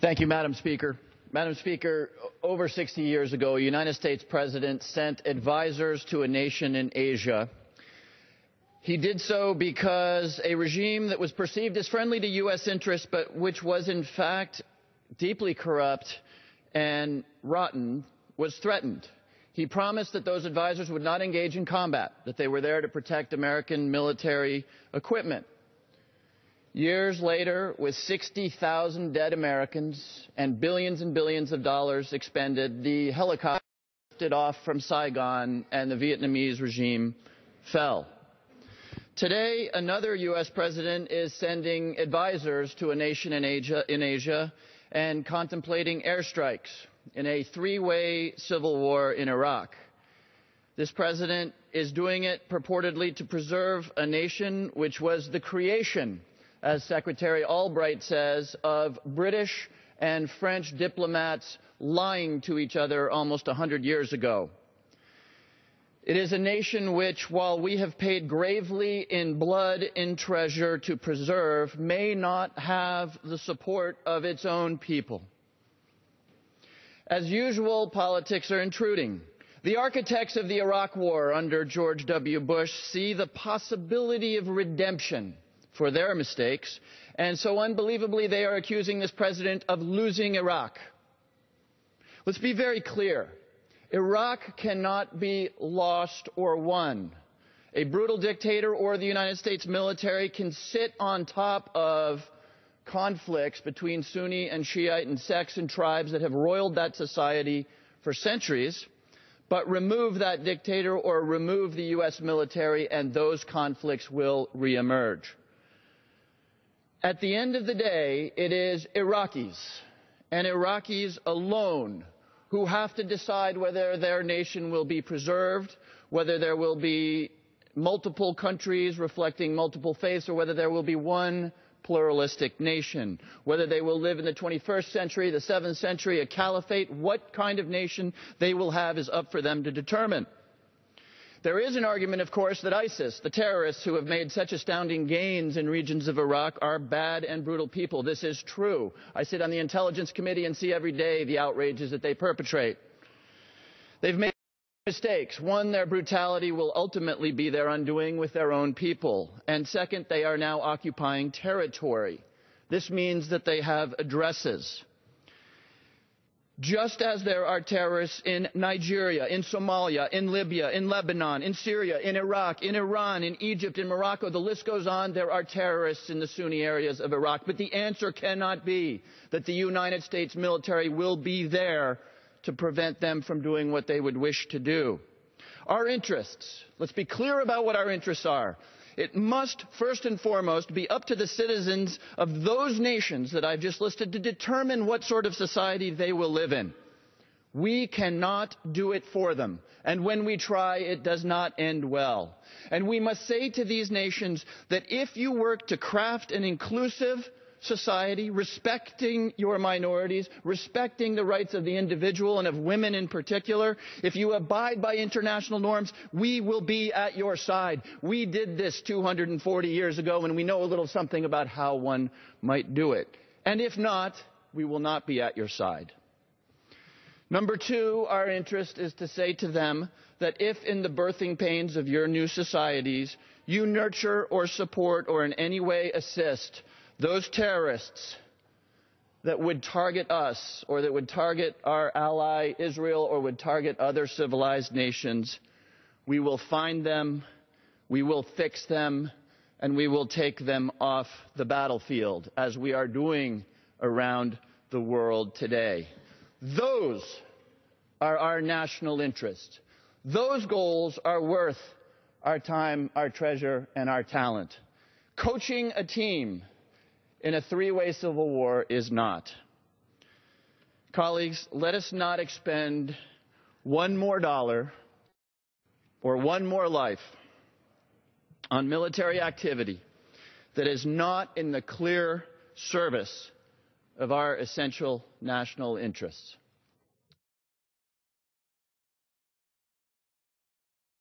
Thank you, Madam Speaker. Madam Speaker, over 60 years ago, a United States president sent advisors to a nation in Asia. He did so because a regime that was perceived as friendly to U.S. interests, but which was in fact deeply corrupt and rotten, was threatened. He promised that those advisors would not engage in combat, that they were there to protect American military equipment. Years later, with 60,000 dead Americans and billions of dollars expended, the helicopter lifted off from Saigon and the Vietnamese regime fell. Today, another U.S. president is sending advisors to a nation in Asia and contemplating airstrikes in a three-way civil war in Iraq. This president is doing it purportedly to preserve a nation which was the creation, as Secretary Albright says, of British and French diplomats lying to each other almost 100 years ago. It is a nation which, while we have paid gravely in blood, in treasure to preserve, may not have the support of its own people. As usual, politics are intruding. The architects of the Iraq War under George W. Bush see the possibility of redemption for their mistakes, and so unbelievably they are accusing this president of losing Iraq. Let's be very clear. Iraq cannot be lost or won. A brutal dictator or the United States military can sit on top of conflicts between Sunni and Shiite and sects and tribes that have roiled that society for centuries, but remove that dictator or remove the U.S. military and those conflicts will reemerge. At the end of the day, it is Iraqis, and Iraqis alone, who have to decide whether their nation will be preserved, whether there will be multiple countries reflecting multiple faiths, or whether there will be one pluralistic nation, whether they will live in the 21st century, the 7th century, a caliphate. What kind of nation they will have is up for them to determine. There is an argument, of course, that ISIS, the terrorists who have made such astounding gains in regions of Iraq, are bad and brutal people. This is true. I sit on the Intelligence Committee and see every day the outrages that they perpetrate. They've made mistakes. One, their brutality will ultimately be their undoing with their own people. And second, they are now occupying territory. This means that they have addresses. Just as there are terrorists in Nigeria, in Somalia, in Libya, in Lebanon, in Syria, in Iraq, in Iran, in Egypt, in Morocco, the list goes on, there are terrorists in the Sunni areas of Iraq. But the answer cannot be that the United States military will be there to prevent them from doing what they would wish to do. Our interests, let's be clear about what our interests are. It must, first and foremost, be up to the citizens of those nations that I've just listed to determine what sort of society they will live in. We cannot do it for them. And when we try, it does not end well. And we must say to these nations that if you work to craft an inclusive society, respecting your minorities, respecting the rights of the individual and of women in particular, if you abide by international norms, we will be at your side. We did this 240 years ago, and we know a little something about how one might do it. And if not, we will not be at your side. Number two, our interest is to say to them that if in the birthing pains of your new societies, you nurture or support or in any way assist those terrorists that would target us or that would target our ally Israel or would target other civilized nations, we will find them, we will fix them, and we will take them off the battlefield, as we are doing around the world today. Those are our national interests. Those goals are worth our time, our treasure, and our talent. Coaching a team in a three-way civil war is not. Colleagues, let us not expend one more dollar or one more life on military activity that is not in the clear service of our essential national interests.